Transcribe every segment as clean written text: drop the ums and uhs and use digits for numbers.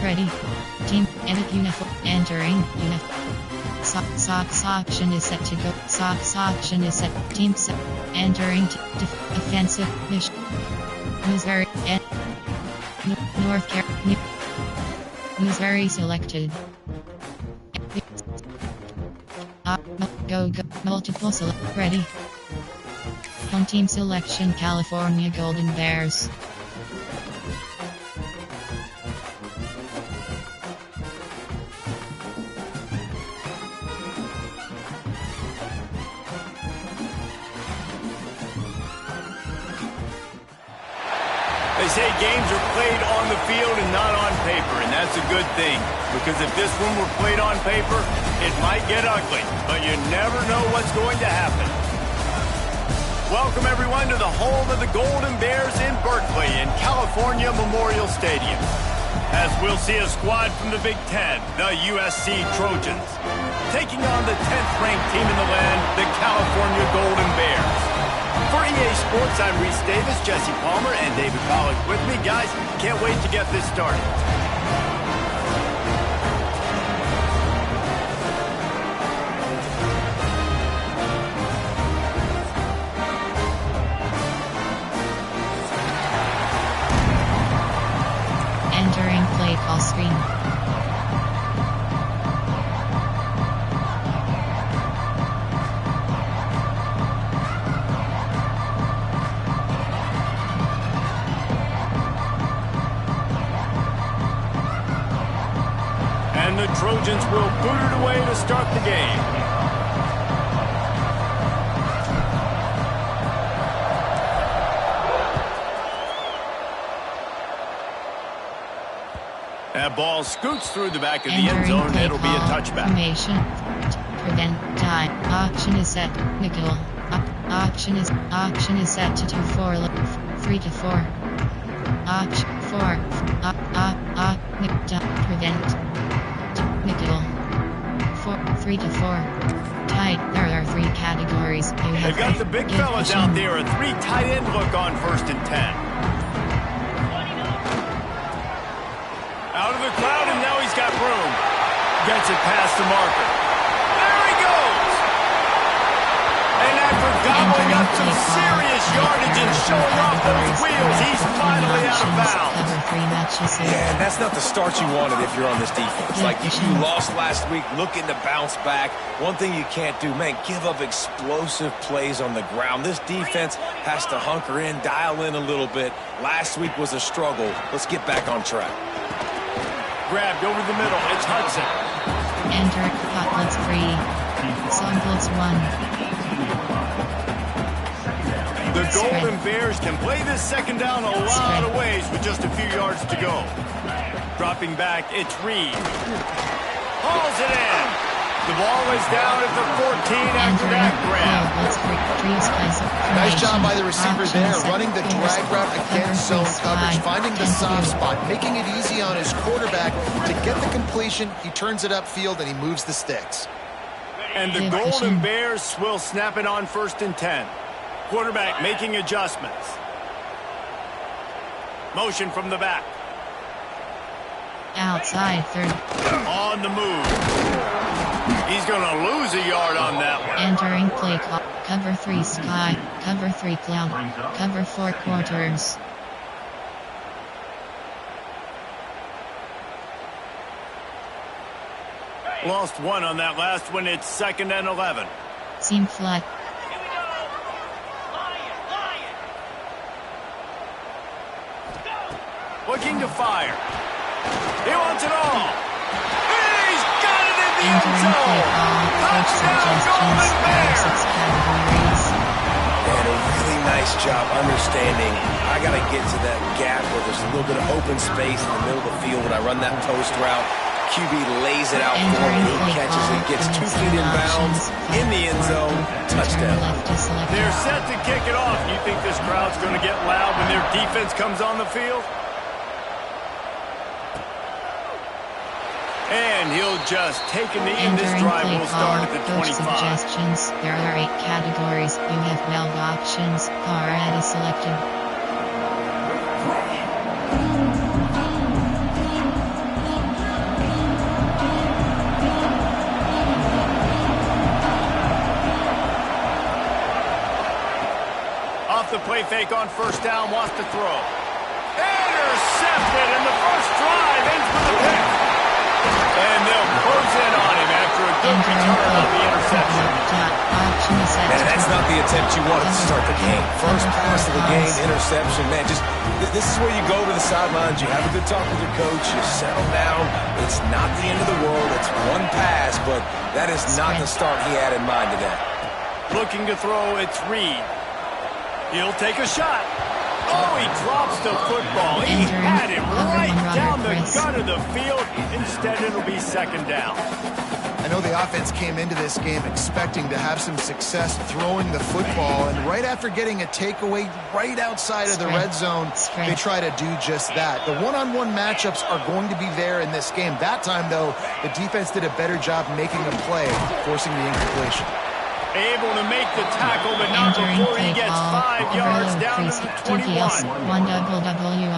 Ready. Team, edit uniform, entering, uniform. Socks option is set to go. Socks option is set. Team set. Entering, offensive, mission. Missouri, North Carolina. Missouri selected. Go, multiple select, ready. Home team selection, California Golden Bears. They say games are played on the field and not on paper, and that's a good thing. Because if this one were played on paper, it might get ugly, but you never know what's going to happen. Welcome, everyone, to the home of the Golden Bears in Berkeley in California Memorial Stadium. As we'll see a squad from the Big Ten, the USC Trojans, taking on the 10th-ranked team in the land, the California Golden Bears. For EA Sports, I'm Reese Davis, Jesse Palmer, and David Pollack with me. Guys, can't wait to get this started. Entering play call screen. And the Trojans will boot it away to start the game. That ball scoots through the back of the end zone. It'll be a touchback. Formation. Prevent die. Option is set. Nickel. Option is set to 2-4. 3-4. Option 4. Prevent. Nickel. 3-4. Tight. There are 3 categories. They've got the big fellas out there. A 3 tight end look on 1st and 10. Out of the crowd, and now he's got room. Gets it past the marker. There he goes! And after gobbling up some serious yardage and showing off those wheels, he's finally out of bounds. Yeah, that's not the start you wanted if you're on this defense. Like, if you lost last week, looking to bounce back. One thing you can't do, man, give up explosive plays on the ground. This defense has to hunker in, dial in a little bit. Last week was a struggle. Let's get back on track. Grabbed over the middle. It's Hudson. Enter Potlets free. Songlets 1. The Golden Bears can play this second down a lot of ways with just a few yards to go. Dropping back, it's Reed. Hauls it in. The ball is down at the 14 after that grab. Nice job by the receiver there, running the drag route against zone coverage, finding the soft spot, making it easy on his quarterback to get the completion. He turns it upfield and he moves the sticks. And the Golden Bears will snap it on 1st and 10. Quarterback making adjustments. Motion from the back. Outside 30. On the move. He's going to lose a yard on that one. Entering play call. Cover 3 sky. Cover 3 cloud. Cover 4 quarters. Lost 1 on that last one. It's 2nd and 11. Seam flat. Looking to fire. He wants it all. He's got it in the end zone. Touchdown, Golden Bears. And a really nice job understanding I got to get to that gap where there's a little bit of open space in the middle of the field when I run that post route. QB lays it out for me. He catches it, gets 2 feet in bounds, in the end zone, touchdown. They're set to kick it off. You think this crowd's going to get loud when their defense comes on the field? And he'll just take a knee, and this drive will start at the 25. Suggestions. There are 8 categories. You have 12 options. Already selected. play fake on first down, wants to throw. Intercepted, and the first drive ends with a pick. And they'll close in on him after a good return on the interception. Man, that's not the attempt you wanted to start the game. First pass of the game, interception. Man, this is where you go to the sidelines. You have a good talk with your coach. You settle down. It's not the end of the world. It's one pass, but that is not the start he had in mind today. Looking to throw, it's Reed. He'll take a shot. Oh, he drops the football. He had it right down the gut of the field. Instead, it'll be second down. I know the offense came into this game expecting to have some success throwing the football, and right after getting a takeaway right outside of the red zone, they try to do just that. The one-on-one matchups are going to be there in this game. That time, though, the defense did a better job making a play, forcing the incompletion. Able to make the tackle, but not before he gets 5 yards down to the 21.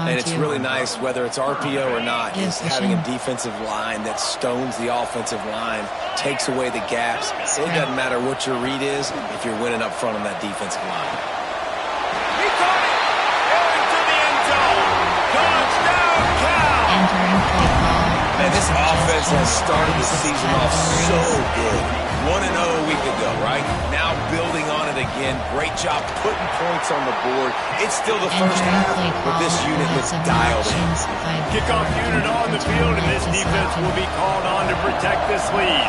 And it's really nice, whether it's RPO or not, is having a defensive line that stones the offensive line, takes away the gaps. It doesn't matter what your read is if you're winning up front on that defensive line. He caught it! Into the end zone! Touchdown, Cal! Man, this offense has started the season off so good. 1-0 a week ago, right? Now building on it again. Great job putting points on the board. It's still the first half, but this unit looks dialed in. Kickoff unit on the field, and this defense will be called on to protect this lead.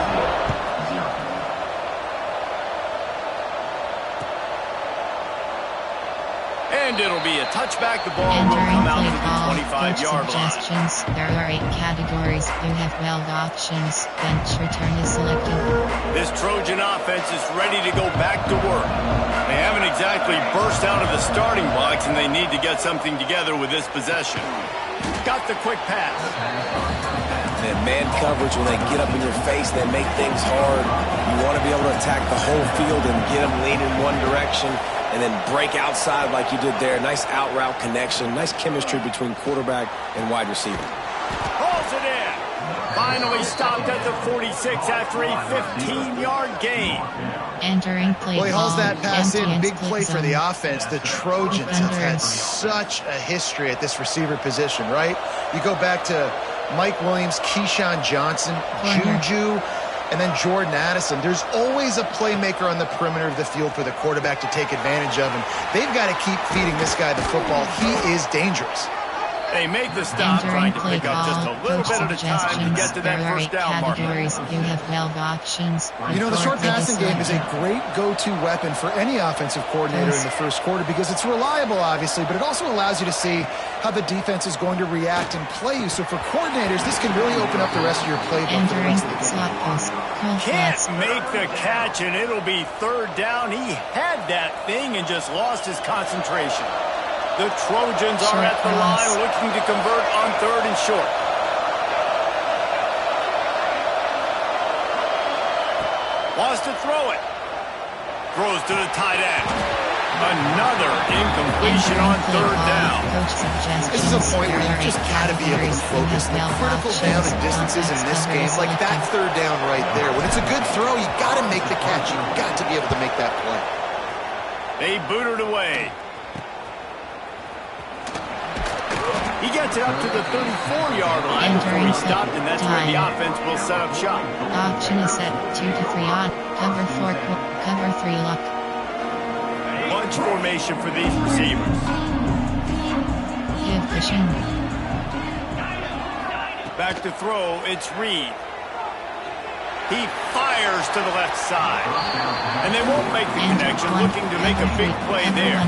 And it'll be a touchback. The ball will come out to the 25-yard line. There are 8 categories. You have 12 options. Bench return is selected. This Trojan offense is ready to go back to work. They haven't exactly burst out of the starting blocks, and they need to get something together with this possession. Got the quick pass. And man coverage, when they get up in your face, they make things hard. You want to be able to attack the whole field and get them leaning one direction and then break outside like you did there. Nice out route connection. Nice chemistry between quarterback and wide receiver. Pulls it in. Finally stopped at the 46 after a 15-yard gain. Entering play. Well, he hauls that pass in. Big play for the offense. The Trojans have had such a history at this receiver position, right? You go back to Mike Williams, Keyshawn Johnson, Juju, and then Jordan Addison. There's always a playmaker on the perimeter of the field for the quarterback to take advantage of, and they've got to keep feeding this guy the football. He is dangerous. They make the stop, trying to pick up just a little bit at a time to get to that first down mark. You have 12 options. You know, the short passing game is a great go-to weapon for any offensive coordinator in the first quarter because it's reliable, obviously, but it also allows you to see how the defense is going to react and play you. So for coordinators, this can really open up the rest of your playbook for the rest of the game. Can't make the catch, and it'll be third down. He had that thing and just lost his concentration. The Trojans are at the line looking to convert on 3rd and short. Wants to throw it. Throws to the tight end. Another incompletion on 3rd down. This is a point where you just got to be able to focus. The critical down and distances in this game, like that 3rd down right there. When it's a good throw, you got to make the catch. You got to be able to make that play. They boot it away. He gets it up to the 34-yard line before he stopped, and that's where the offense will set up shop. Option is set 2 to 3 on. Cover 4, cover 3 lock. Bunch formation for these receivers. Give cushion. Back to throw, it's Reed. He fires to the left side. And they won't make the connection, looking to make a big play there.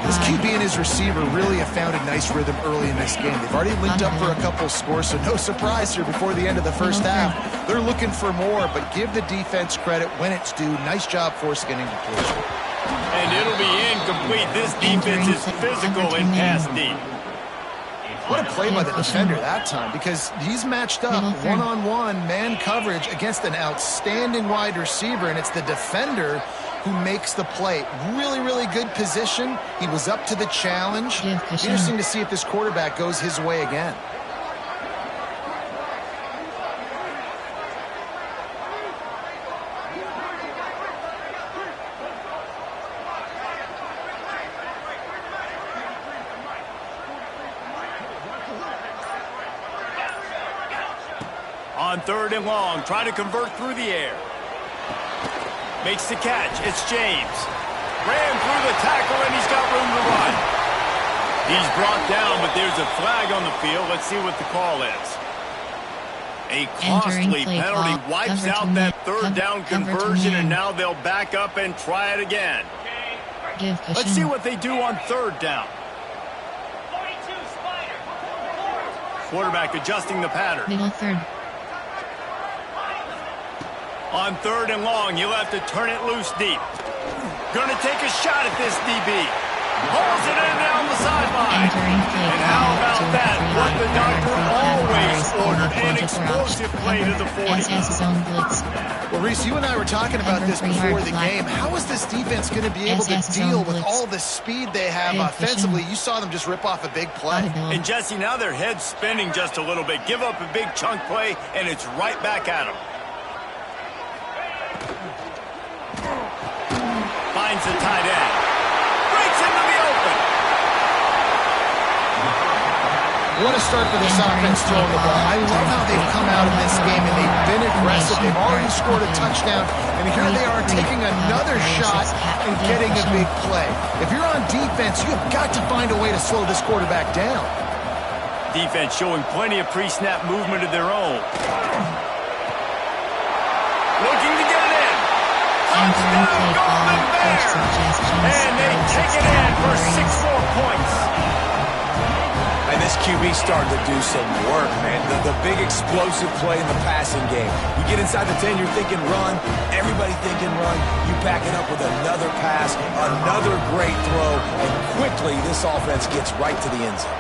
This QB and his receiver really have found a nice rhythm early in this game. They've already linked up for a couple scores, so no surprise here before the end of the first half. They're looking for more, but give the defense credit when it's due. Nice job forcing an incompletion. And it'll be incomplete. This defense is physical in pass deep. What a play by the defender that time, because he's matched up one-on-one man coverage against an outstanding wide receiver, and it's the defender who makes the play. Really, really good position. He was up to the challenge. Interesting to see if this quarterback goes his way again. On 3rd and long, try to convert through the air. Makes the catch. It's James. Ran through the tackle, and he's got room to run. He's brought down, but there's a flag on the field. Let's see what the call is. A costly penalty wipes out that 3rd down conversion, and now they'll back up and try it again. Let's see what they do on 3rd down. Quarterback adjusting the pattern. Middle 3rd. On 3rd and long, you'll have to turn it loose deep. Gonna take a shot at this DB. Pulls it in down the sideline. And how about that? What the doctor always ordered, an explosive play to the 40. Well, Reese, you and I were talking about this before the game. How is this defense going to be able to deal with all the speed they have offensively? You saw them just rip off a big play. And Jesse, now their head's spinning just a little bit. Give up a big chunk play, and it's right back at them. Finds the tight end. Breaks into the open. What a start for this offense throwing the ball. I love how they've come out of this game, and they've been aggressive. They've already scored a touchdown, and here they are taking another shot and getting a big play. If you're on defense, you've got to find a way to slow this quarterback down. Defense showing plenty of pre-snap movement of their own. Looking to get it in. Touchdown, Golden Bears! And they take it in for 6 more points. And this QB starting to do some work, man. The big explosive play in the passing game. You get inside the 10, you're thinking run. Everybody thinking run. You back it up with another pass, another great throw, and quickly this offense gets right to the end zone.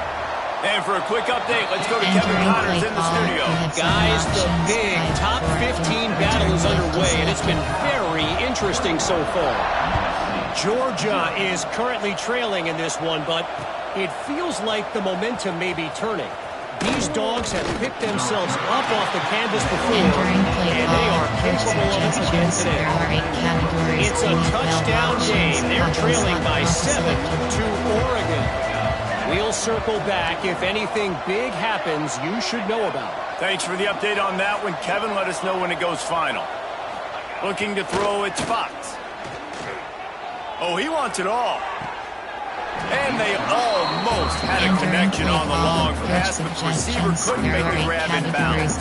And for a quick update, let's go to Kevin Connors in the studio. Guys, the big top 15 battle is underway, and it's been very interesting so far. Georgia is currently trailing in this one, but it feels like the momentum may be turning. These dogs have picked themselves up off the canvas before, and they are capable of it again today. It's a touchdown game. They're trailing by 7 to Oregon. We'll circle back. If anything big happens, you should know about it. Thanks for the update on that one. Kevin, let us know when it goes final. Looking to throw, it's Fox. Oh, he wants it all. And they almost had a connection on the long pass, but the receiver couldn't make the grab in bounds.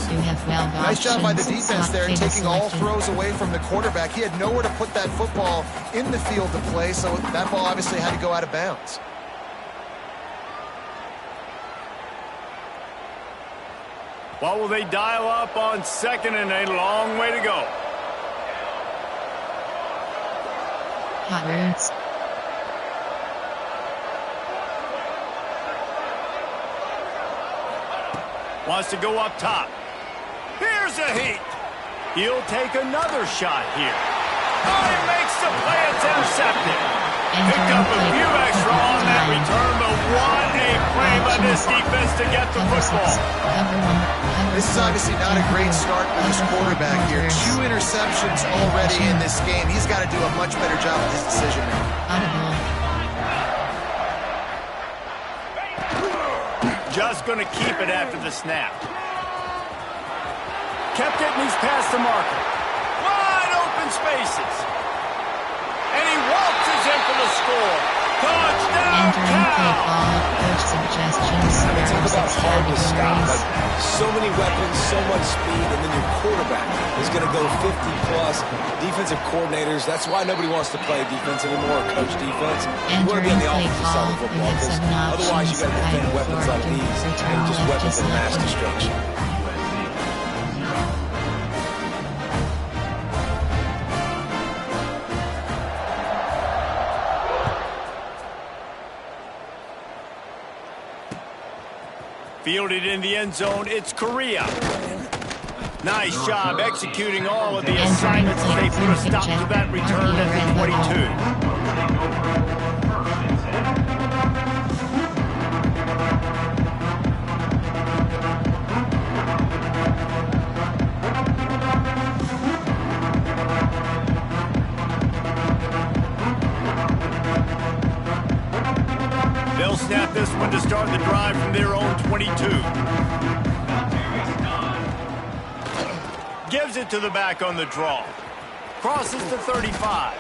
Nice job by the defense there, taking all throws away from the quarterback. He had nowhere to put that football in the field to play, so that ball obviously had to go out of bounds. What will they dial up on 2nd and a long way to go? Hot roots. Wants to go up top. Here's a heat. He'll take another shot here. Oh, he makes the play. It's intercepted. Picked up a few extra on that return, but what a play by this defense to get the football. This is obviously not a great start for this quarterback here. 2 interceptions already in this game. He's got to do a much better job with his decision making. Just going to keep it after the snap. Kept getting these past the marker. Wide open spaces. And he waltzes in for the score. Touchdown, Talk about hard to stop. Like, so many weapons, so much speed, and then your quarterback is going to go 50-plus. Defensive coordinators, that's why nobody wants to play defense anymore or coach defense. You want to be on the offensive side of football, because otherwise you got to defend weapons like these and just weapons of mass destruction. Fielded in the end zone, it's Correa. Nice job executing all of the assignments as they put a stop to that return at the 22. They'll snap this one to start the drive from their own 22. Gives it to the back on the draw. Crosses to 35.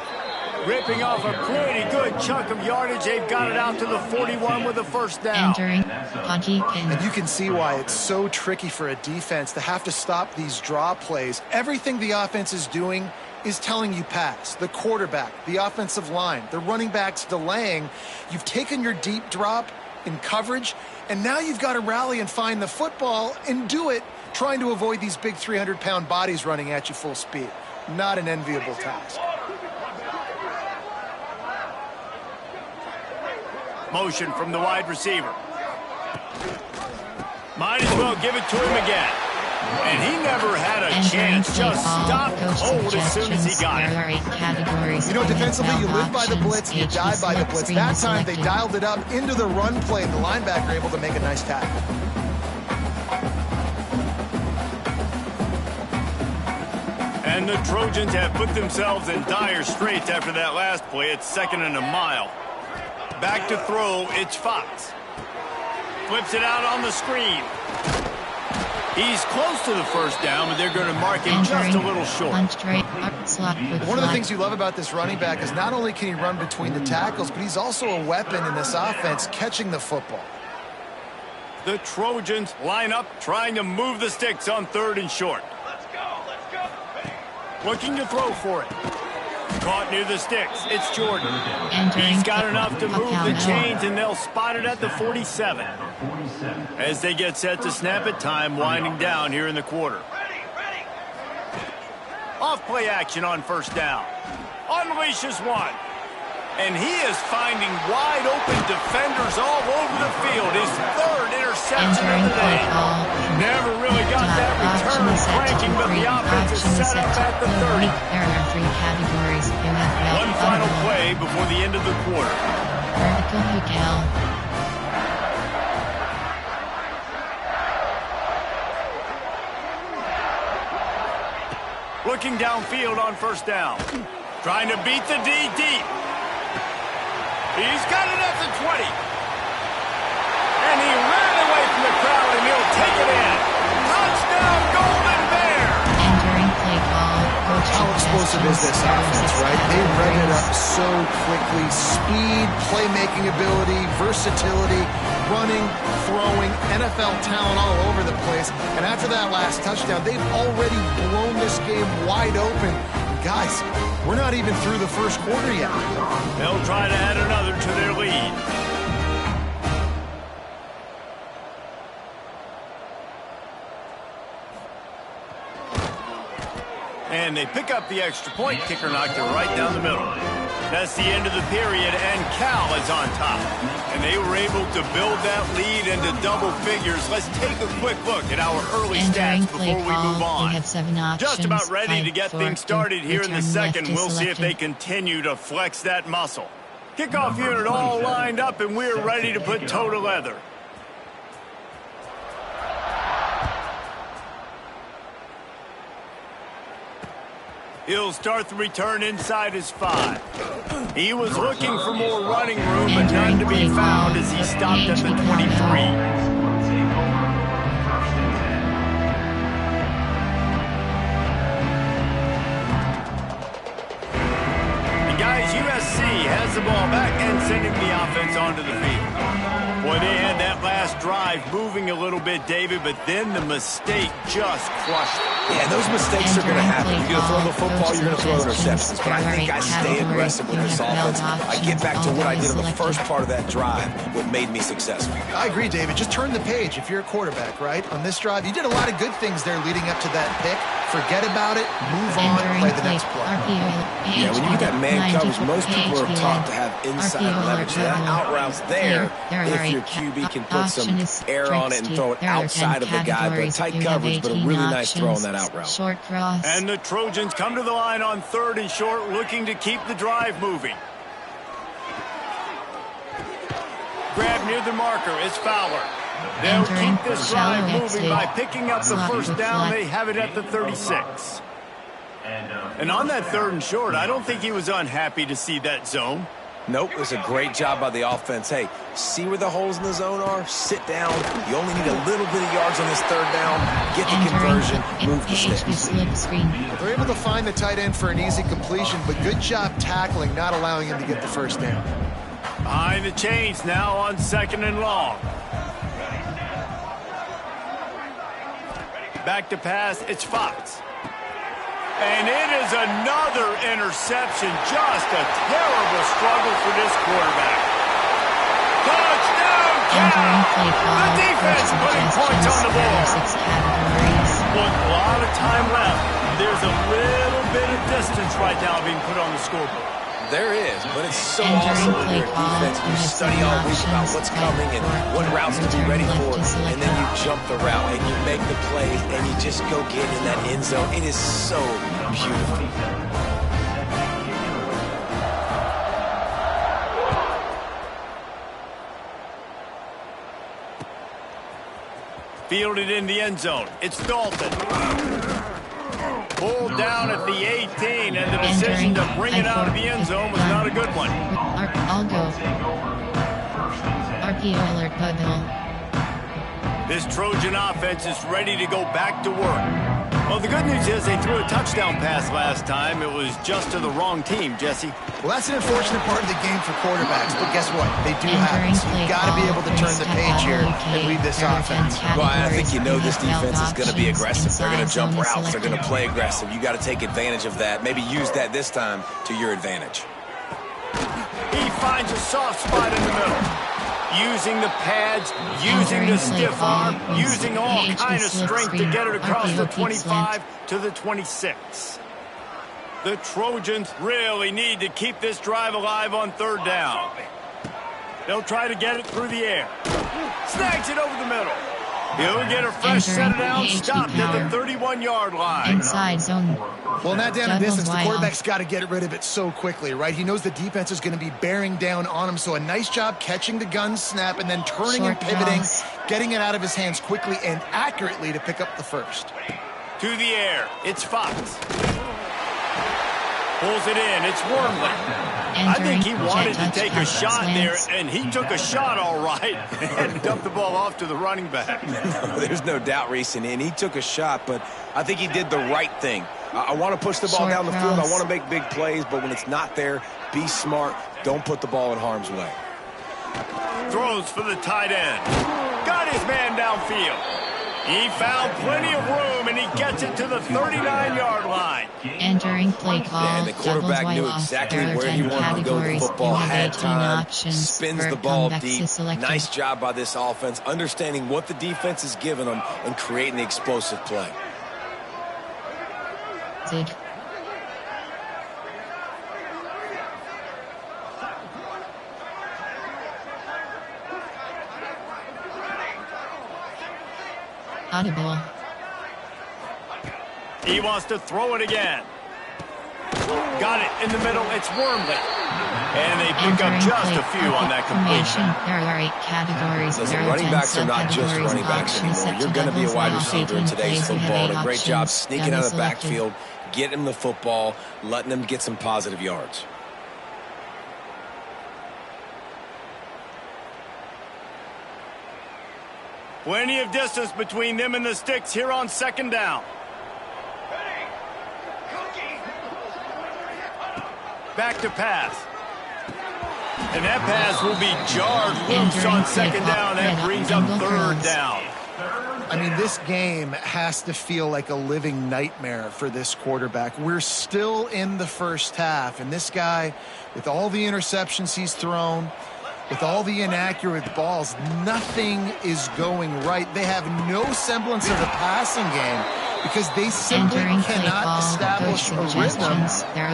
Ripping off a pretty good chunk of yardage. They've got it out to the 41 with a first down. Entering Haji Pin. And you can see why it's so tricky for a defense to have to stop these draw plays. Everything the offense is doing is telling you pass. The quarterback, the offensive line, the running backs delaying. You've taken your deep drop in coverage, and now you've got to rally and find the football and do it, trying to avoid these big 300-pound bodies running at you full speed. Not an enviable task. Motion from the wide receiver. Might as well give it to him again. And he never had a chance. Just stopped cold as soon as he got it. You know, defensively, you live by the blitz, you die by the blitz. That time, they dialed it up into the run play, and the linebacker able to make a nice tackle. And the Trojans have put themselves in dire straits after that last play. It's 2nd and a mile. Back to throw, it's Fox. Flips it out on the screen. He's close to the first down, but they're going to mark him just a little short. One of the things you love about this running back is not only can he run between the tackles, but he's also a weapon in this offense, catching the football. The Trojans line up, trying to move the sticks on 3rd and short. Looking to throw for it. Caught near the sticks. It's Jordan. He's got enough to move the chains, and they'll spot it at the 47. As they get set to snap it, time winding down here in the quarter. Off play action on first down. Unleashes one. And he is finding wide open defenders all over the field. His 3rd interception of the day. Never really got that return cranking, but the offense is set up at the 30. There are 3 categories. One final play before the end of the quarter. Vertical hook L. Looking downfield on first down. Trying to beat the D deep. He's got it at the 20. And he ran away from the crowd, and he'll take it in. Touchdown, Golden Bear! Entering play call. How explosive is this offense, right? They rev it up so quickly. Speed, playmaking ability, versatility, running, throwing, NFL talent all over the place. And after that last touchdown, they've already blown this game wide open. Guys, we're not even through the first quarter yet. They'll try to add another to their lead. And they pick up the extra point. Kicker knocked it right down the middle. That's the end of the period, and Cal is on top. And they were able to build that lead into double figures. Let's take a quick look at our early stats before we move on. Just about ready to get things started here in the second. We'll see if they continue to flex that muscle. Kickoff unit all lined up, and we're ready to put toe to leather. He'll start the return inside his 5. He was looking for more running room, but none to be found as he stopped at the 23. And guys, USC has the ball back and sending the offense onto the field. Boy, they had that last drive moving a little bit, David, but then the mistake just crushed it. Yeah, those mistakes are going to happen. You're going to throw the football, you're going to throw interceptions. But I think I stay aggressive with this offense. I get back to what I did on the first part of that drive, what made me successful. I agree, David. Just turn the page if you're a quarterback, right? On this drive, you did a lot of good things there leading up to that pick. Forget about it, move on, play the next play. Yeah, when you get that man coverage, most people are taught to have inside leverage. So that out route's there if your QB can put some air on it and throw it outside of the guy. But tight coverage, but a really nice throw on that out route. Short cross. And the Trojans come to the line on 3rd and short, looking to keep the drive moving. Grab near the marker. It's Fowler. They'll keep this drive moving by picking up the first down. They have it at the 36. And on that 3rd and short, I don't think he was unhappy to see that zone. Nope, it was a great job by the offense. Hey, see where the holes in the zone are? Sit down. You only need a little bit of yards on this third down. Get the conversion, move the sticks. They're able to find the tight end for an easy completion, but good job tackling, not allowing him to get the first down. Behind the chains now on 2nd and long. Back to pass, it's Fox. And it is another interception. Just a terrible struggle for this quarterback. Touchdown, Cal! The defense putting points on the board. With a lot of time left, there's a little bit of distance right now being put on the scoreboard. There is, but it's so awesome when you're a defense. You study all week about what's coming and what routes to be ready for, and then you jump the route and you make the plays and you just go get in that end zone. It is so beautiful. Fielded in the end zone. It's Dalton. Pulled down at the 18, and the decision to bring it out of the end zone was not a good one. I'll go. RPO alert, Pudle. This Trojan offense is ready to go back to work. Well, the good news is they threw a touchdown pass last time. It was just to the wrong team, Jesse. Well, that's an unfortunate part of the game for quarterbacks, but guess what? They do have it. So you've got to be able to turn the page here and lead this offense. Well, I think you know this defense is going to be aggressive. They're going to jump routes. They're going to play aggressive. You got to take advantage of that. Maybe use that this time to your advantage. He finds a soft spot in the middle. Using the pads, using the stiff arm, using all kind of strength to get it across the 25 to the 26. The Trojans really need to keep this drive alive on 3rd down. They'll try to get it through the air. Snags it over the middle. He'll get a fresh set of downs, stopped at the 31-yard line. Inside zone. Well, in that down and distance, the quarterback's got to get rid of it so quickly, right? He knows the defense is going to be bearing down on him, so a nice job catching the gun snap and then turning and pivoting, getting it out of his hands quickly and accurately to pick up the first. To the air, it's Fox. Pulls it in, it's Wormley. I think he wanted to take a shot there, and he took a shot all right and dumped the ball off to the running back. There's no doubt, Reese, and he took a shot, but I think he did the right thing. I want to push the ball down the field. I want to make big plays, but when it's not there, be smart. Don't put the ball in harm's way. Throws for the tight end. Got his man downfield. He found plenty of room, and he gets it to the 39-yard line. Entering play call. And the quarterback knew exactly where he wanted to go with the football, had time, spins the ball deep. Nice job by this offense, understanding what the defense is giving them and creating the explosive play. Audible. He wants to throw it again. Got it in the middle. It's Wormley. And they pick up just a few on that completion. There are 8 categories. Listen, running backs are not just running backs anymore. You're going to be a wide receiver in today's football. And a great job sneaking out of the backfield, getting him the football, letting him get some positive yards. Plenty of distance between them and the sticks here on 2nd down. Back to pass. And that pass will be jarred loose on 2nd down. That brings up 3rd down. I mean, this game has to feel like a living nightmare for this quarterback. We're still in the first half, and this guy, with all the interceptions he's thrown, with all the inaccurate balls, nothing is going right. They have no semblance of a passing game because they simply cannot establish a rhythm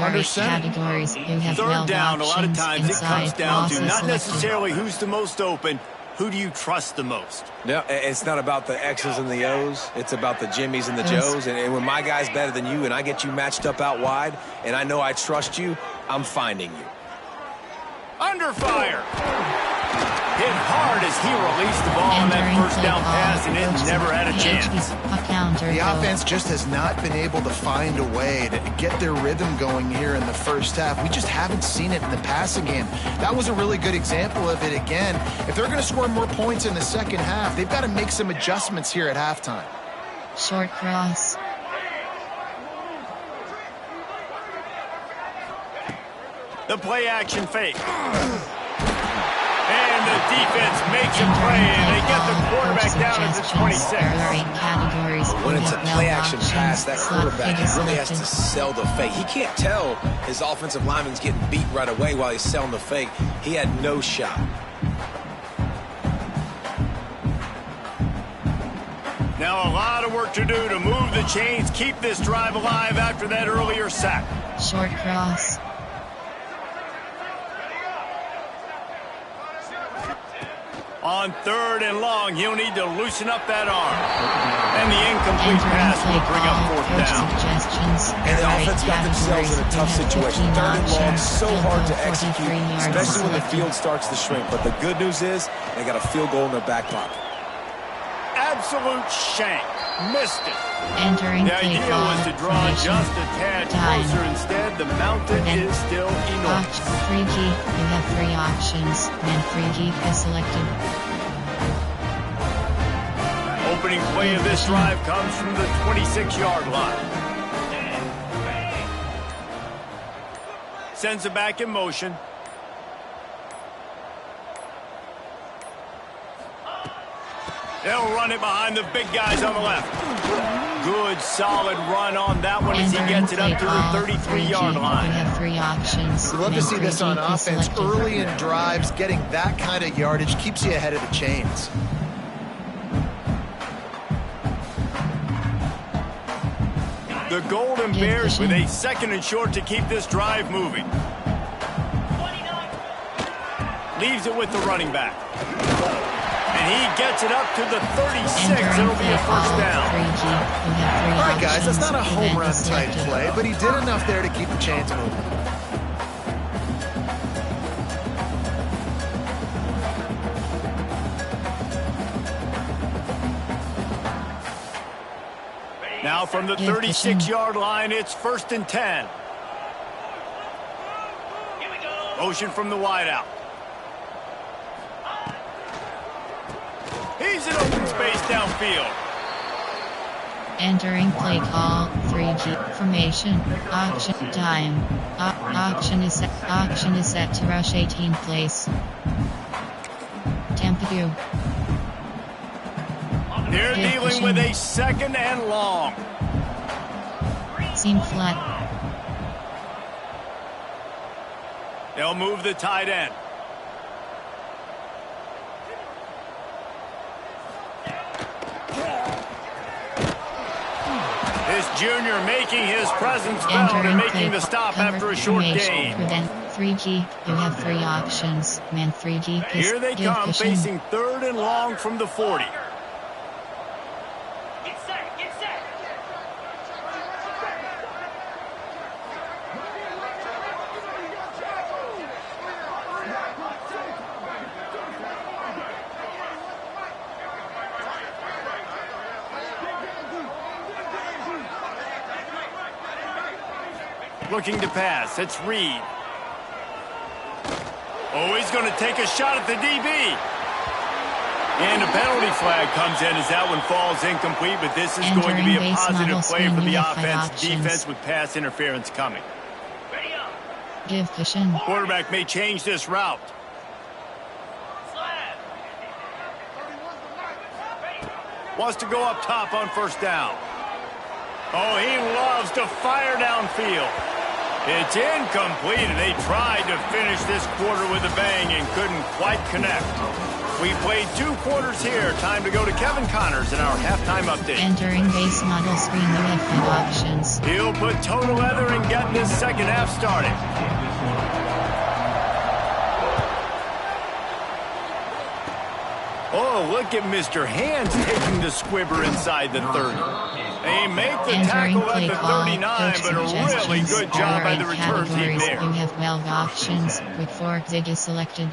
under center. 3rd down, a lot of times it comes down to not necessarily who's the most open, who do you trust the most? No, it's not about the X's and the O's. It's about the Jimmies and the Joes. And when my guy's better than you and I get you matched up out wide and I know I trust you, I'm finding you. Under fire. hit hard as he released the ball on that first down pass, and it never had a chance. The offense just has not been able to find a way to get their rhythm going here in the first half. We just haven't seen it in the passing game. That was a really good example of it again. If they're going to score more points in the second half, they've got to make some adjustments here at halftime. Short cross. The play action fake. And the defense makes a play, and they get the quarterback down at the 26. When it's a play-action pass, that quarterback really has to sell the fake. He can't tell his offensive lineman's getting beat right away while he's selling the fake. He had no shot. Now a lot of work to do to move the chains, keep this drive alive after that earlier sack. Short cross. On 3rd and long, he'll need to loosen up that arm. And the incomplete pass will bring up 4th down. And the offense got themselves in a tough situation. 3rd and long, so hard to execute, especially when the field starts to shrink. But the good news is they got a field goal in their back pocket. Absolute shank. Missed it. Entering the idea was to draw just a tad closer. Instead, the mountain is still enormous. Free key. You have 3 options. And free key is selected. Opening play of this drive comes from the 26-yard line. Sends it back in motion. They'll run it behind the big guys on the left. Good, solid run on that one as he gets it up to the 33-yard line. We have 3 options. We love to see this on offense early in drives. Getting that kind of yardage keeps you ahead of the chains. The Golden Bears with a 2nd and short to keep this drive moving. Leaves it with the running back. And he gets it up to the 36. It'll be a 1st down. All right, guys, that's not a home run type play, but he did enough there to keep the chains moving. Now from the 36-yard line, it's 1st and 10. Motion from the wideout. He's in open space downfield. Entering play call. 3G formation. Auction time. Auction is set to rush 18th place. Tampadu. They're dealing with a 2nd and long. Seam flat. They'll move the tight end. This junior making his presence felt and making the stop after a short gain. Prevent 3G. You have 3 options. Man 3G. Here they come, facing 3rd and long from the 40. Looking to pass. It's Reed. Oh, he's going to take a shot at the DB. And a penalty flag comes in as that one falls incomplete, but this is going to be a positive play for the offense. Defense with pass interference coming. Give cushion. Quarterback may change this route. Wants to go up top on 1st down. Oh, he loves to fire downfield. It's incomplete, and they tried to finish this quarter with a bang and couldn't quite connect. We played 2 quarters here. Time to go to Kevin Connors in our halftime update. Entering base model screen, you have 5 options. He'll put total leather and get this second half started. Oh, look at Mr. Hands taking the squibber inside the 30. They make the tackle at the 39, but a really good job by the return team there. You have 12 options, with 4 Zig is selected.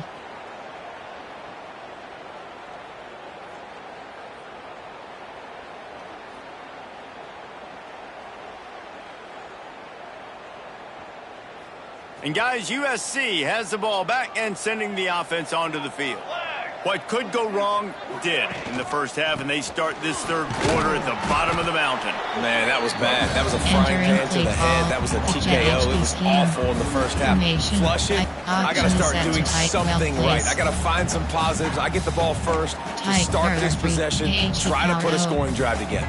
And guys, USC has the ball back and sending the offense onto the field. What could go wrong did in the first half, and they start this third quarter at the bottom of the mountain. Man, that was bad. That was a frying pan to the head. That was a TKO. It was awful in the first half. Flush it. I got to start doing something right. I got to find some positives. I get the ball first to start this possession, try to put a scoring drive together.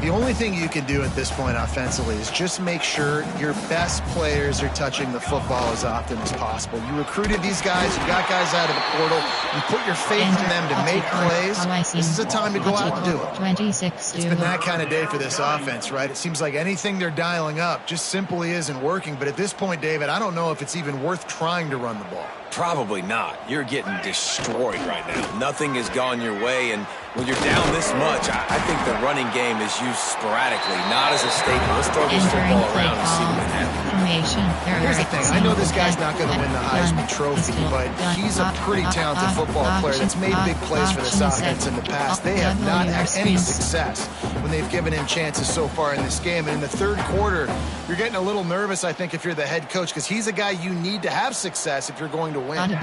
The only thing you can do at this point offensively is just make sure your best players are touching the football as often as possible. You recruited these guys, you got guys out of the portal, you put your faith in them to make plays. This is a time to go out and do it. It's been that kind of day for this offense, right? It seems like anything they're dialing up just simply isn't working. But at this point, David, I don't know if it's even worth trying to run the ball. Probably not. You're getting destroyed right now. Nothing has gone your way, and when you're down this much, I think the running game is used sporadically, not as a staple. Let's throw this football around and see what happens. Here's the thing. I know this guy's not going to win the Heisman Trophy, but he's a pretty talented football player that's made big plays for this offense in the past. They have not had any success when they've given him chances so far in this game. And in the third quarter, you're getting a little nervous, I think, if you're the head coach, because he's a guy you need to have success if you're going to win.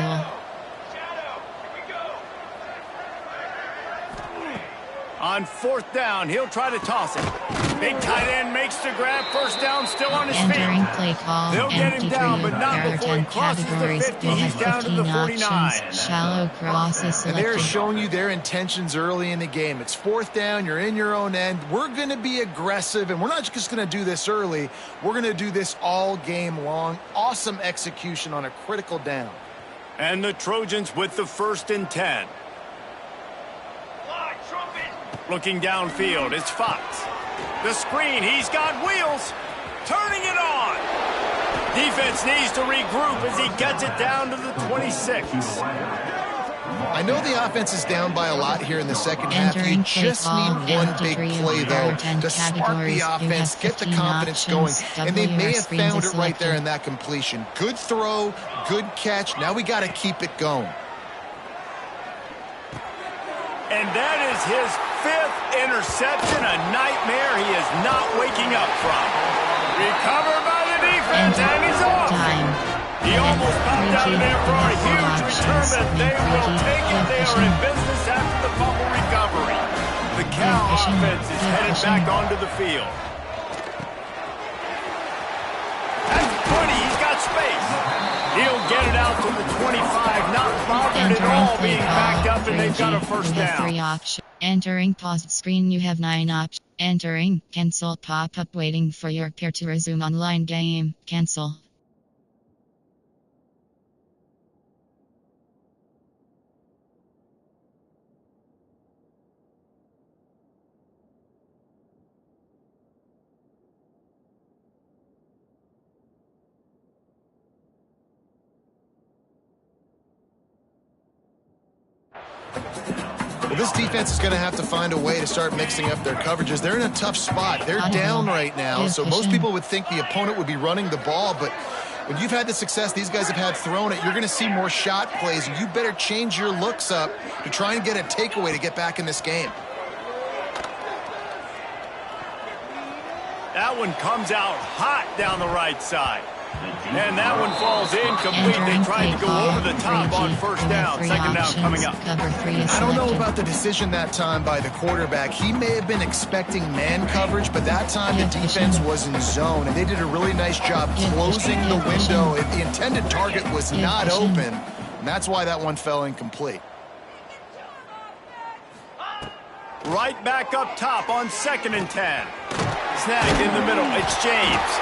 On fourth down, he'll try to toss it. Big tight end makes the grab. First down, still on his feet. Entering play call. They'll get him down, but not before he crosses the 50. He's down to the 49. Shallow crosses selected. And they're showing you their intentions early in the game. It's fourth down. You're in your own end. We're going to be aggressive, and we're not just going to do this early. We're going to do this all game long. Awesome execution on a critical down. And the Trojans with the 1st and 10. Looking downfield, it's Fox. The screen, he's got wheels. Turning it on. Defense needs to regroup as he gets it down to the 26. I know the offense is down by a lot here in the second half. You just need one big play, though, to spark the offense, get the confidence going. And they may have found it right there in that completion. Good throw, good catch. Now we got to keep it going. And that is his 5th interception, a nightmare he is not waking up from. Recovered by the defense, and he's off. He almost popped out of there for a huge return, but they will take it. They are in business after the fumble recovery. The Cal offense is headed back onto the field. That's 20. He's got space. He'll get it out to the 25, not bothered at all being backed up, and they've got a first down. Entering paused screen, you have 9 options. Entering cancel pop-up waiting for your peer to resume online game. Cancel. Well, this defense is going to have to find a way to start mixing up their coverages. They're in a tough spot. They're down right now, so most people would think the opponent would be running the ball, but when you've had the success these guys have had throwing it, you're going to see more shot plays, and you better change your looks up to try and get a takeaway to get back in this game. That one comes out hot down the right side. And that one falls incomplete. They tried to go over the top on first down. Second down coming up. I don't know about the decision that time by the quarterback. He may have been expecting man coverage, but that time the defense was in zone, and they did a really nice job closing the window. The intended target was not open, and that's why that one fell incomplete. Right back up top on 2nd and 10. Snagged in the middle. It's James.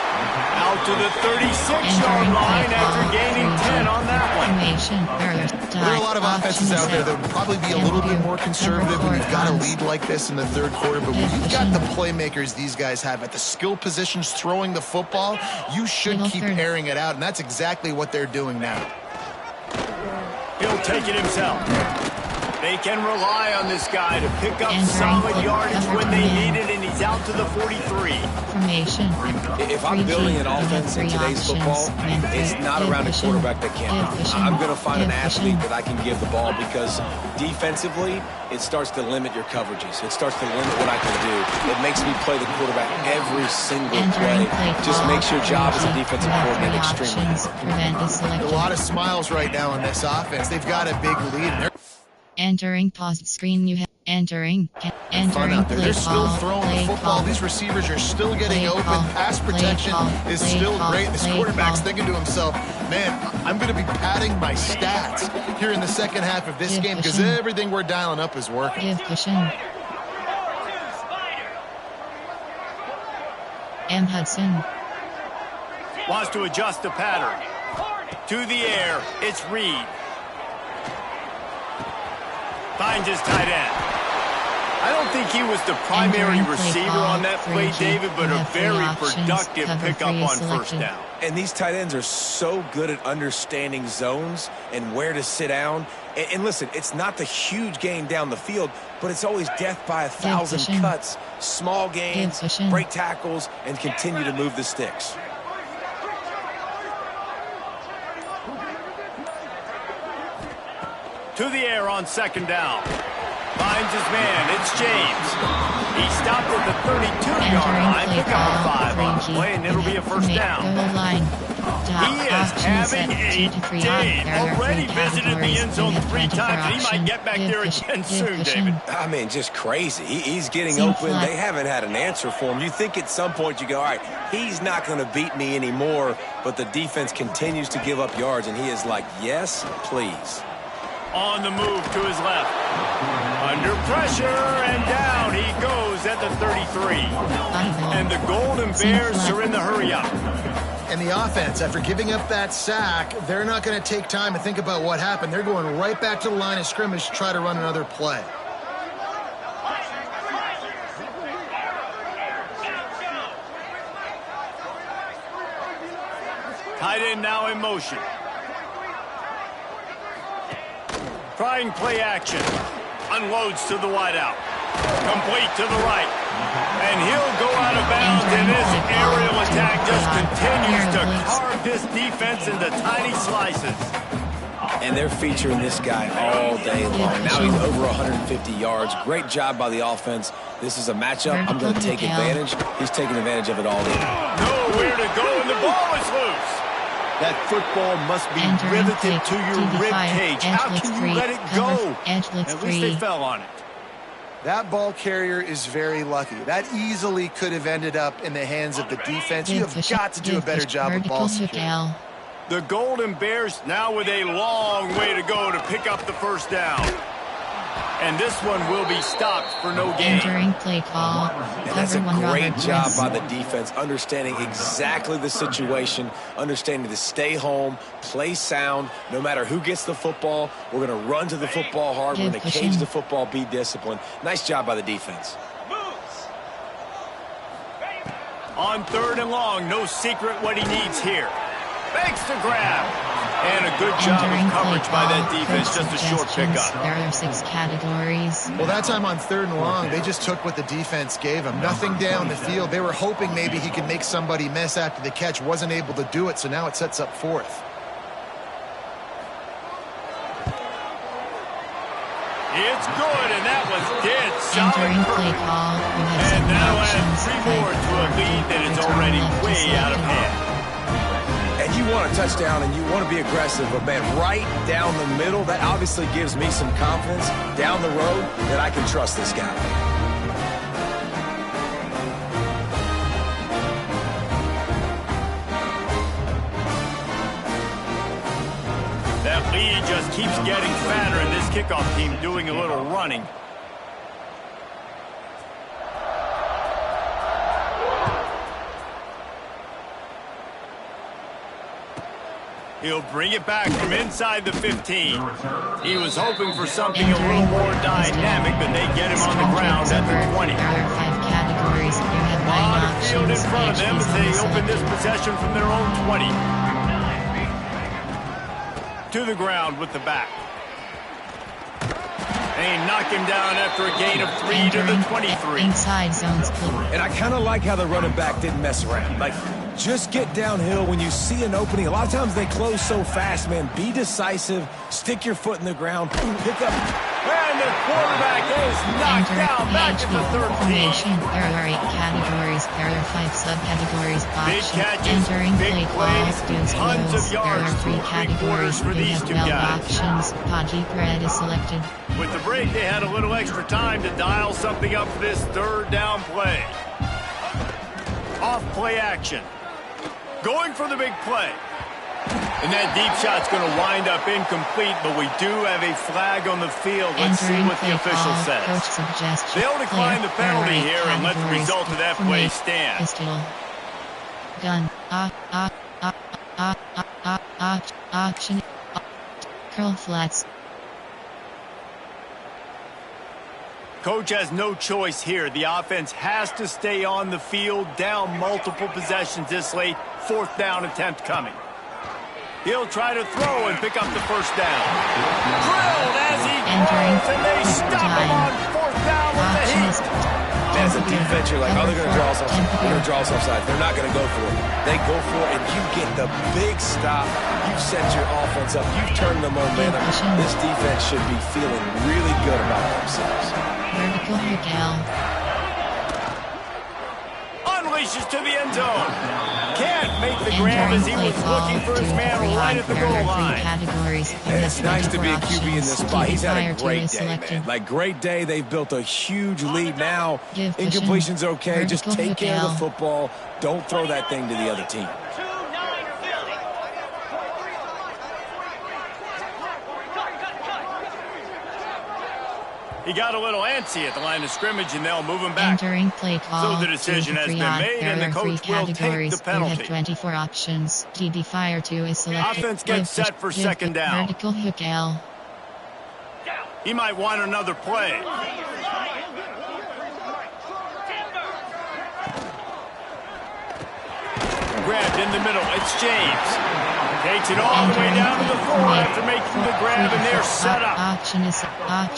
Out to the 36-yard line after gaining 10 on that one. There are a lot of offenses out there that would probably be a little bit more conservative when you've got a lead like this in the third quarter. But when you've got the playmakers these guys have at the skill positions throwing the football, you should keep airing it out. And that's exactly what they're doing now. He'll take it himself. They can rely on this guy to pick up Entering solid yardage when they command. need it, and he's out to the 43. Formation. If I'm building an offense in today's football, it's not around a quarterback that can't run. I'm going to find an athlete that I can give the ball, because defensively, it starts to limit your coverages. It starts to limit what I can do. It makes me play the quarterback every single play. Just makes your job as a defensive coordinator extremely hard. A lot of smiles right now on this offense. They've got a big lead. Entering pause screen. You have entering Fun entering out there. play They're still call, throwing play the football. call. These receivers are still getting Play open. call, Pass play protection call, is play still call, great. This play quarterback's call. thinking to himself, man, I'm going to be padding my stats here in the second half of this Give game, because cushion. everything we're dialing up is working. Give cushion. M. Hudson. Wants to adjust the pattern. To the air, it's Reed. Finds his tight end. I don't think he was the primary Entering play receiver call, on that play, 3G. David, but You a have three very options. productive Cover pickup three on is first selected. down. And these tight ends are so good at understanding zones and where to sit down. And listen, it's not the huge gain down the field, but it's always death by 1,000 cushion. cuts, small gains, cushion. break tackles, and continue to move the sticks. To the air on second down. Finds his man. It's James. He stopped at the 32-yard line. Entering Pick play up a call, 5 on the 3G. play, and it'll be a first down. Goal line. He is having a day. Already visited the end zone 3 times, and he might get back there again soon, David. I mean, just crazy. He's getting Seems open. like- They haven't had an answer for him. You think at some point you go, all right, he's not going to beat me anymore, but the defense continues to give up yards, and he is like, yes, please. On the move to his left. Under pressure, and down he goes at the 33. And the Golden Bears are in the hurry-up. And the offense, after giving up that sack, they're not going to take time to think about what happened. They're going right back to the line of scrimmage to try to run another play. Tight end now in motion. Trying play action. Unloads to the wideout. Complete to the right. And he'll go out of bounds, and this aerial attack just continues to carve this defense into tiny slices. And they're featuring this guy all day long. Now he's over 150 yards. Great job by the offense. This is a matchup. I'm going to take advantage. He's taking advantage of it all day. Nowhere to go, and the ball is loose. That football must be riveted to your rib cage. How can you let it go? At least they fell on it. That ball carrier is very lucky. That easily could have ended up in the hands of the defense. You have got to do a better job of ball security. The Golden Bears now with a long way to go to pick up the first down. And this one will be stopped for no gain. Entering play call. And that's a great job by the defense, understanding exactly the situation, understanding to stay home, play sound. No matter who gets the football, we're going to run to the football hard. We're going to cage the football, be disciplined. Nice job by the defense. On third and long, no secret what he needs here. Fakes to grab. And a good job of coverage by that defense, just a short pickup. There are 6 categories. Well, that time on third and long, they just took what the defense gave him. Nothing down the field. They were hoping maybe he could make somebody miss after the catch. Wasn't able to do it, so now it sets up fourth. It's good, and that was dead solid. Entering play call. And that'll add 3 more to a lead that is already way out of hand. And you want a touchdown and you want to be aggressive, but man, right down the middle, that obviously gives me some confidence down the road that I can trust this guy. That lead just keeps getting fatter, and this kickoff team doing a little running. He'll bring it back from inside the 15. He was hoping for something a little more dynamic, but they get him on the ground at the 20. There are 5 categories. You have 9 On the options. field in front of them as they open this possession from their own 20. To the ground with the back. And he knocked him down after a gain of 3 to the 23. Inside zone split. And I kind of like how the running back didn't mess around. Like, just get downhill when you see an opening. A lot of times they close so fast, man. Be decisive. Stick your foot in the ground. Pick up. And the quarterback is knocked down back at the 13. There are 8 categories. There are 5 subcategories. Big Option. catches, Entering big play plays, calls, do's, tons goals. of yards There are 3 through 3 categories. quarters for You these have 2 12 guys. options. Paji Bread is selected. With the break, they had a little extra time to dial something up for this third down play. Off play action. Going for the big play. And that deep shot's going to wind up incomplete, but we do have a flag on the field. Let's see what the official says. They'll decline the penalty here and let the result of that play stand. Pistol. Gun. Option. Curl flats. Coach has no choice here. The offense has to stay on the field, down multiple possessions this late. 4th down attempt coming. He'll try to throw and pick up the first down. Drilled as he throws, and they stop him on 4th down with the heat. As a defense, you're like, oh, they're going to draw us offside. They're going to draw us offside. They're not going to go for it. They go for it, and you get the big stop. You've set your offense up. You've turned the momentum. This defense should be feeling really good about themselves. Vertical Miguel. Unleashes to the end zone. Can't make the grab as he was looking for his man right at the goal line. It's nice to be a QB in this spot. He's had a great day, man. Like, great day. They've built a huge lead now. Incompletion's okay. Just take care of the football. Don't throw that thing to the other team. He got a little antsy at the line of scrimmage, and they'll move him back. Entering play call. So the decision has been made, and the coach will take the penalty. You have 24 options. TD fire 2 is selected. Offense gets set for second down. Vertical hook L. He might want another play. Grabbed in the middle. It's James. Takes it all the way down to the floor after making the grab, and they're set up.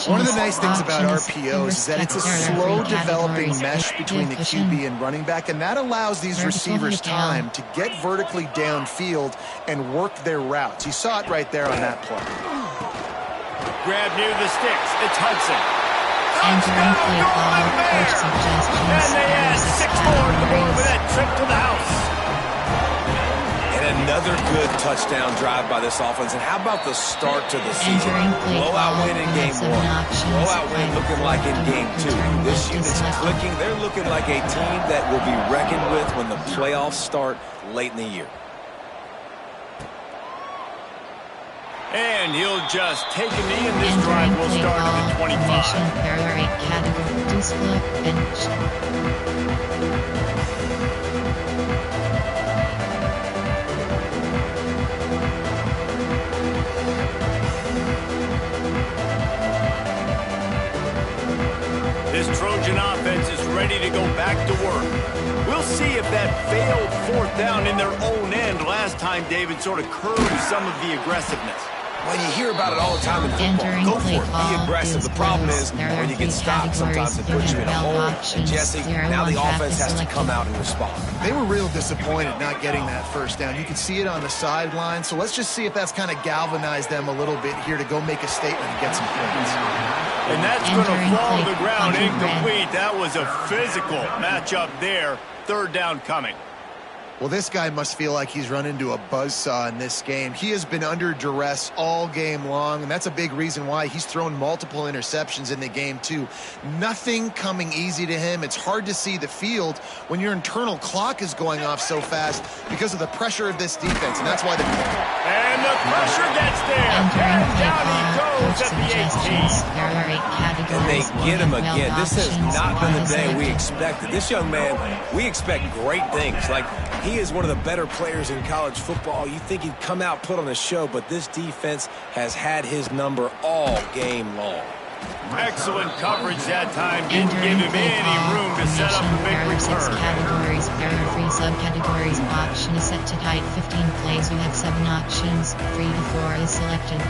One of the nice things about RPOs is that it's a slow developing mesh between the QB and running back, and that allows these receivers time to get vertically downfield and work their routes. You saw it right there on that play. Grab near the sticks. It's Hudson. Entering play call. Coach suggestions. And they add 6 more to the board with that trip to the house. Another good touchdown drive by this offense. And how about the start to the season? Blowout win in game 1. Blowout win looking like in game 2. This unit's clicking. They're looking like a team that will be reckoned with when the playoffs start late in the year. And he'll just take a knee, and this drive will start at the 25. There are 8 categories. Split bench. This Trojan offense is ready to go back to work. We'll see if that failed 4th down in their own end last time, David, sort of curbed some of the aggressiveness. Well, you hear about it all the time in football. Go for it. Be aggressive. The problem is when you get stopped, sometimes it puts you in a hole. And Jesse, now the offense has to come out and respond. They were real disappointed not getting that first down. You could see it on the sideline. So let's just see if that's kind of galvanized them a little bit here to go make a statement and get some points. And that's going to fall to the ground incomplete. That was a physical matchup there. 3rd down coming. Well, this guy must feel like he's run into a buzzsaw in this game. He has been under duress all game long, and that's a big reason why he's thrown multiple interceptions in the game, too. Nothing coming easy to him. It's hard to see the field when your internal clock is going off so fast because of the pressure of this defense, and that's why they're playing. And the pressure gets there. And down he goes at the 18. There are 8 categories. And they get him again. This has not been the day we expected. This young man, we expect great things. Like, he is one of the better players in college football. You think he'd come out, put on a show, but this defense has had his number all game long. Excellent coverage that time. Didn't give him any room to set up a big return. 6 categories. There are 3 subcategories. Option is set to kite 15 plays. You have 7 options. 3 to 4 is selected.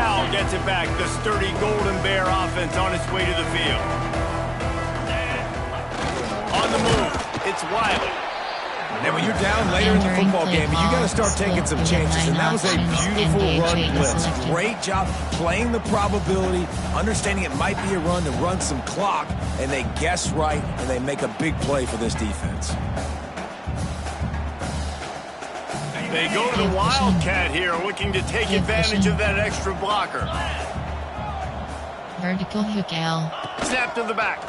Cal gets it back. The sturdy Golden Bear offense on its way to the field. On the move, it's Wiley. And when you're down later in the football game, you got to start taking some chances. And that was a beautiful run blitz. Great job playing the probability, understanding it might be a run to run some clock, and they guess right, and they make a big play for this defense. They go to the Wildcat here, looking to take advantage of that extra blocker. Vertical hook L. Snap to the back.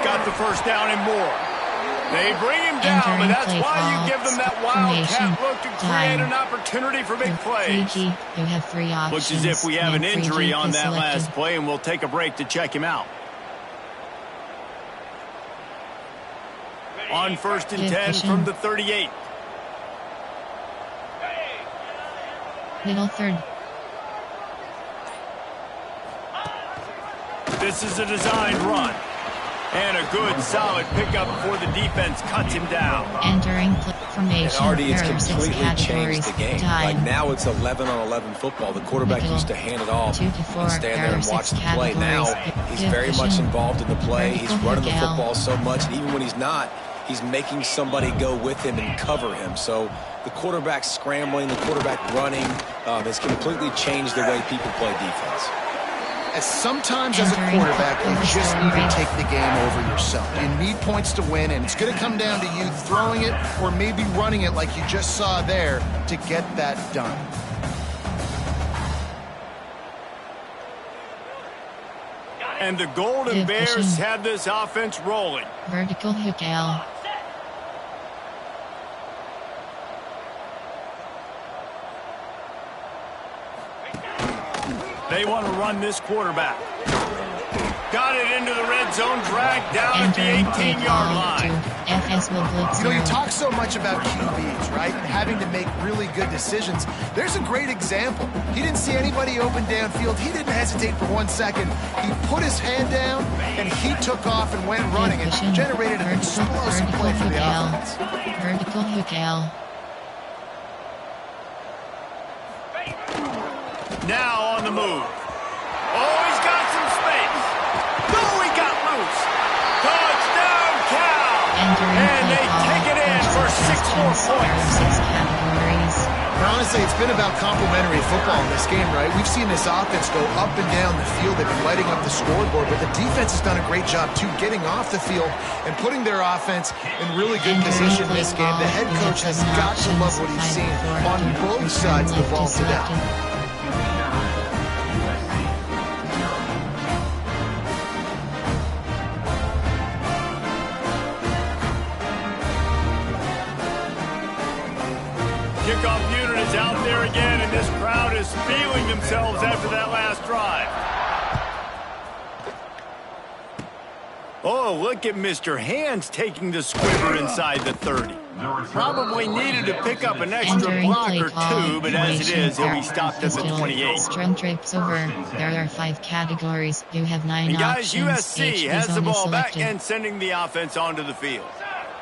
Got the first down and more. They bring him down, and that's why you give them that Wildcat look to create an opportunity for big plays. You have 3 options. Looks as if we have an injury on that last play, and we'll take a break to check him out. On 1st and 10 from the 38. Middle third. This is a designed run. And a good, solid pickup before the defense cuts him down. Entering formation. And already it's completely changed the game. Like now it's 11-on-11 football. The quarterback used to hand it off and stand there and watch the play. Now he's very much involved in the play. He's running the football so much. And even when he's not, he's making somebody go with him and cover him. So the quarterback scrambling, the quarterback running has completely changed the way people play defense. As sometimes as a quarterback, you just need to take the game over yourself. You need points to win, and it's going to come down to you throwing it or maybe running it like you just saw there to get that done. And the Golden Bears have this offense rolling. Vertical hook L. They want to run this quarterback. Got it into the red zone, dragged down at the 18-yard line. You know, you talk so much about QBs, right? And having to make really good decisions. There's a great example. He didn't see anybody open downfield. He didn't hesitate for 1 second. He put his hand down, and he took off and went running and generated an explosive play for the offense. Vertical hook L. Now on the move. Oh, he's got some space. Oh, he got loose. Touchdown, Cal. And they take it in for 6 more points. And honestly, it's been about complementary football in this game, right? We've seen this offense go up and down the field. They've been lighting up the scoreboard, but the defense has done a great job, too, getting off the field and putting their offense in really good position in this game. The head coach has got to love what he's seen on both sides of the ball today. Kickoff unit is out there again, and this crowd is feeling themselves after that last drive. Oh, look at Mr. Hands taking the squibber inside the 30. Probably needed to pick up an extra block or 2, but as it is, he'll be stopped at the 28. Strong trips over. There are 5 categories. You have 9 and guys, options. USC has the ball back and sending the offense onto the field.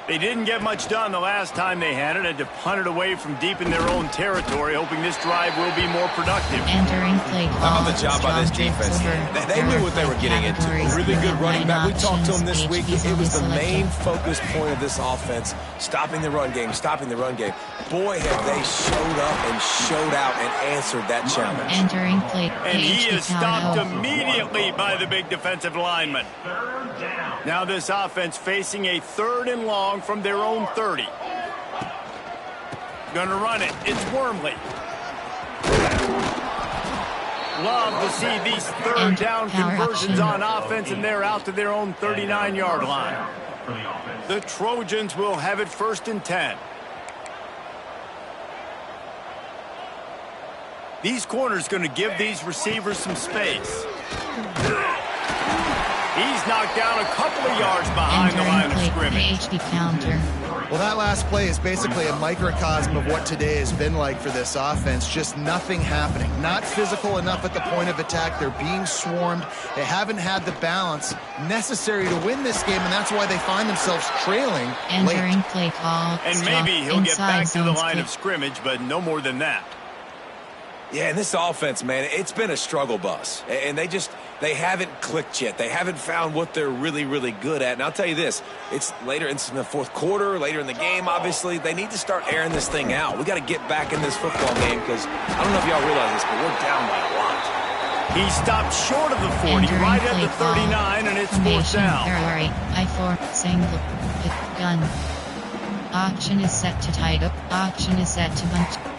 They didn't get much done the last time they had it. Had to punt it away from deep in their own territory, hoping this drive will be more productive. Entering play call. How about the job by this defense? They knew what they were getting into. A really good running back. We talked to them this week. It was the main focus point of this offense, stopping the run game, stopping the run game. Boy, have they showed up and showed out and answered that challenge. Entering play. And he is stopped immediately by the big defensive lineman. Now this offense facing a 3rd and long from their own 30. Gonna run it. It's Wormley. Love to see these 3rd down conversions on offense, and they're out to their own 39-yard line. The Trojans will have it 1st and 10. These corners going to give these receivers some space. He's knocked down a couple of yards behind the line of scrimmage. Counter. Well, that last play is basically a microcosm of what today has been like for this offense. Just nothing happening. Not physical enough at the point of attack. They're being swarmed. They haven't had the balance necessary to win this game, and that's why they find themselves trailing Entering late. Play call. And maybe he'll get back to the line of scrimmage, but no more than that. Yeah, and this offense, man, it's been a struggle bus. And they haven't clicked yet. They haven't found what they're really, really good at. And I'll tell you this, it's in the fourth quarter, later in the game, obviously. They need to start airing this thing out. We got to get back in this football game because I don't know if y'all realize this, but we're down by a lot. He stopped short of the 40, right at the 39, and it's fourth down. I-4, single, gun. Auction is set to tied up. Auction is set to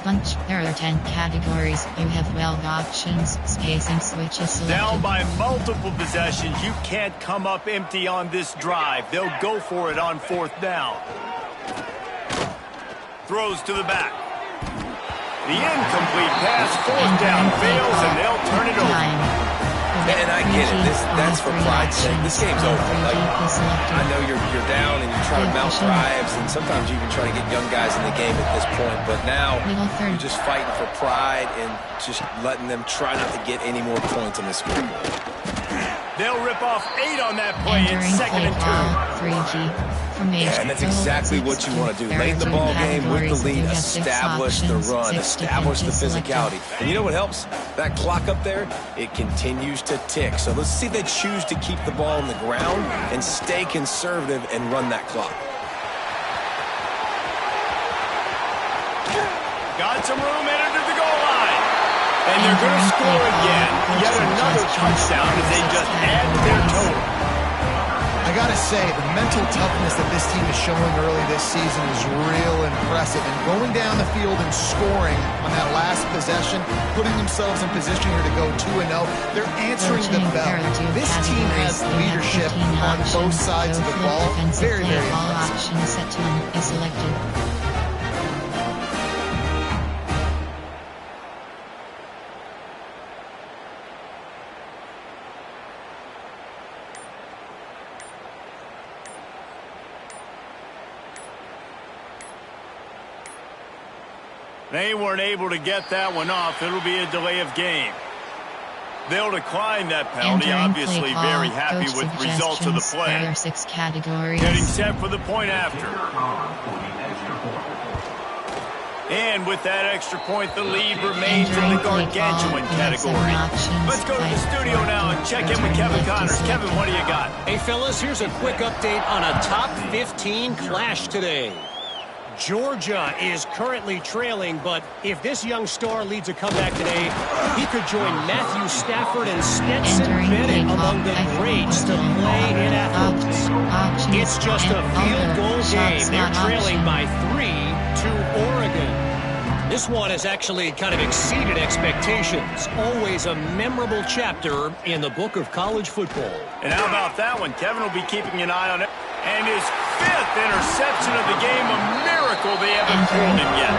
bunch. There are 10 categories. You have 12 options. Spacing switches selected. Down by multiple possessions. You can't come up empty on this drive. They'll go for it on fourth down. Throws to the back. The incomplete pass, fourth down, fails, and they'll turn it over. And I get it. That's for pride's sake. This game's over. Like, I know you're down and you try to mount drives, and sometimes you even try to get young guys in the game at this point. But now you're just fighting for pride and just letting them try not to get any more points on the scoreboard. They'll rip off 8 on that play. It's second and 2. Yeah, and that's exactly what you want to do. Late in the ball game with the lead, establish the run, establish the physicality. And you know what helps? That clock up there, it continues to tick. So let's see if they choose to keep the ball on the ground and stay conservative and run that clock. Got some room, entered to the goal line. And they're going to score again. Yet another touchdown as they just add to their total. I got to say, the mental toughness that this team is showing early this season is real impressive. And going down the field and scoring on that last possession, putting themselves in position here to go 2-0, they're answering the bell. This team has leadership on both sides of the ball. Very, very impressive. They weren't able to get that one off. It'll be a delay of game. They'll decline that penalty. Obviously very happy with the results of the play. There are 6 categories. Getting set for the point after. And with that extra point, the lead remains in the gargantuan category. Let's go to the studio now and check in with Kevin Connors. Kevin, what do you got? Hey, fellas, here's a quick update on a top 15 clash today. Georgia is currently trailing, but if this young star leads a comeback today, he could join Matthew Stafford and Stetson Bennett among the greats to play in Athens. It's just a field goal game. They're trailing by 3 to Oregon. This one has actually kind of exceeded expectations. Always a memorable chapter in the book of college football. And how about that one? Kevin will be keeping an eye on it. And his 5th interception of the game, a miracle they haven't pulled him yet.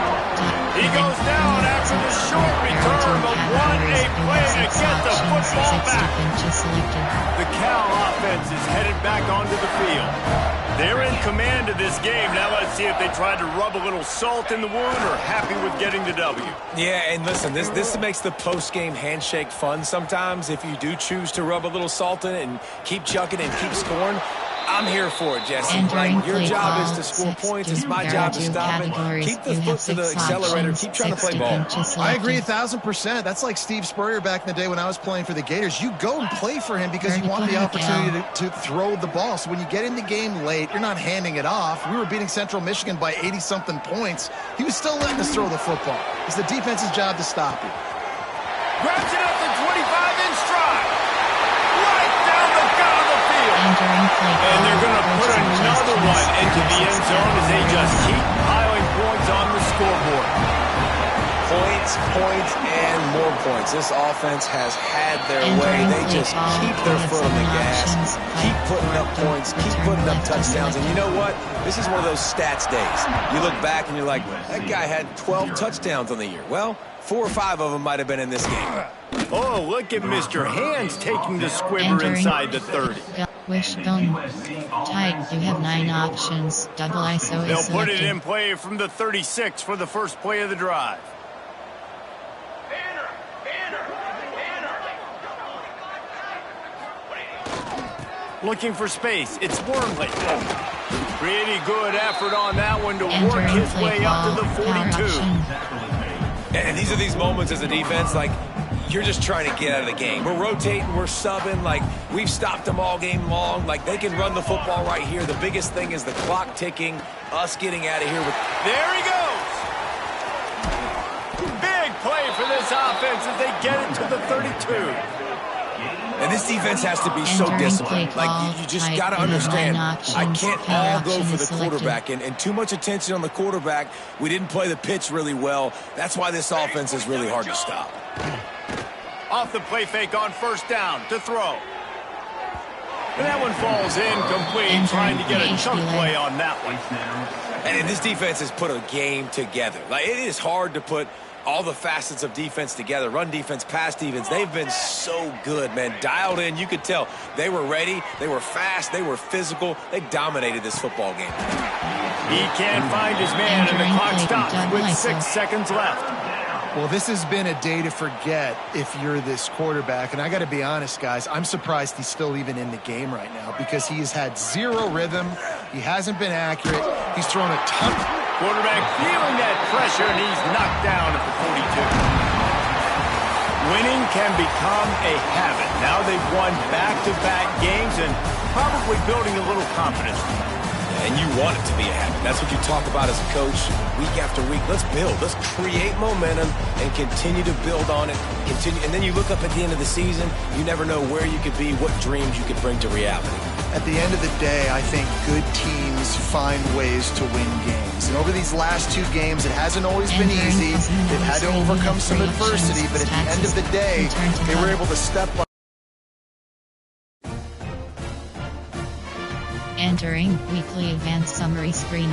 He goes down after the short return, but what a play to get the football back. The Cal offense is headed back onto the field. They're in command of this game. Now let's see if they try to rub a little salt in the wound or happy with getting the W. Yeah, and listen, this makes the post-game handshake fun sometimes if you do choose to rub a little salt in it and keep chucking and keep scoring. I'm here for it, Jesse. Like, your job is to score points. It's my job to stop it. Keep the foot to the accelerator. Keep trying to play ball. I agree 1,000%. That's like Steve Spurrier back in the day when I was playing for the Gators. You go and play for him because you want the opportunity to throw the ball. So when you get in the game late, you're not handing it off. We were beating Central Michigan by 80-something points. He was still letting us throw the football. It's the defense's job to stop you. Grabs it up for 25 in stride. Right down the gut of the field. And they're going to put another one into the end zone as they just keep piling points on the scoreboard. Points, and more points. This offense has had their way. They just keep their foot on the gas, keep putting up points, keep putting up touchdowns. And you know what? This is one of those stats days. You look back and you're like, that guy had 12 touchdowns on the year. Well, 4 or 5 of them might have been in this game. Oh, look at Mr. Hands taking the squibber inside the 30. Wishbone. Tight. You have 9 options. Double ISO They'll is selected. put it in play from the 36 for the first play of the drive. Looking for space. It's Wormley. Pretty good effort on that one to work his way up to the 42. And these are these moments as a defense, like, you're just trying to get out of the game. We're rotating, we're subbing, like, we've stopped them all game long. Like, they can run the football right here. The biggest thing is the clock ticking, us getting out of here. There he goes! Big play for this offense as they get it to the 32. And this defense has to be so disciplined. Like, you just got to understand, I can't all go for the quarterback. And too much attention on the quarterback. We didn't play the pitch really well. That's why this offense is really hard to stop. Off the play fake on first down to throw. And that one falls incomplete, trying to get a chunk play on that one. And this defense has put a game together. Like, it is hard to put all the facets of defense together. Run defense, pass defense. They've been so good, man. Dialed in. You could tell they were ready. They were fast. They were physical. They dominated this football game. He can't find his man, and the clock stops with 6 seconds left. Well, this has been a day to forget if you're this quarterback. And I got to be honest, guys, I'm surprised he's still even in the game right now because he has had zero rhythm. He hasn't been accurate. He's thrown a ton. Quarterback feeling that pressure, and he's knocked down at the 42. Winning can become a habit. Now they've won back-to-back games and probably building a little confidence. And you want it to be a habit. That's what you talk about as a coach week after week. Let's build. Let's create momentum and continue to build on it. And then you look up at the end of the season, you never know where you could be, what dreams you could bring to reality. At the end of the day, I think good teams find ways to win games. And over these last 2 games, it hasn't always been easy. They've had to overcome some adversity, but at the end of the day, they were able to step up. Entering weekly advanced summary screen.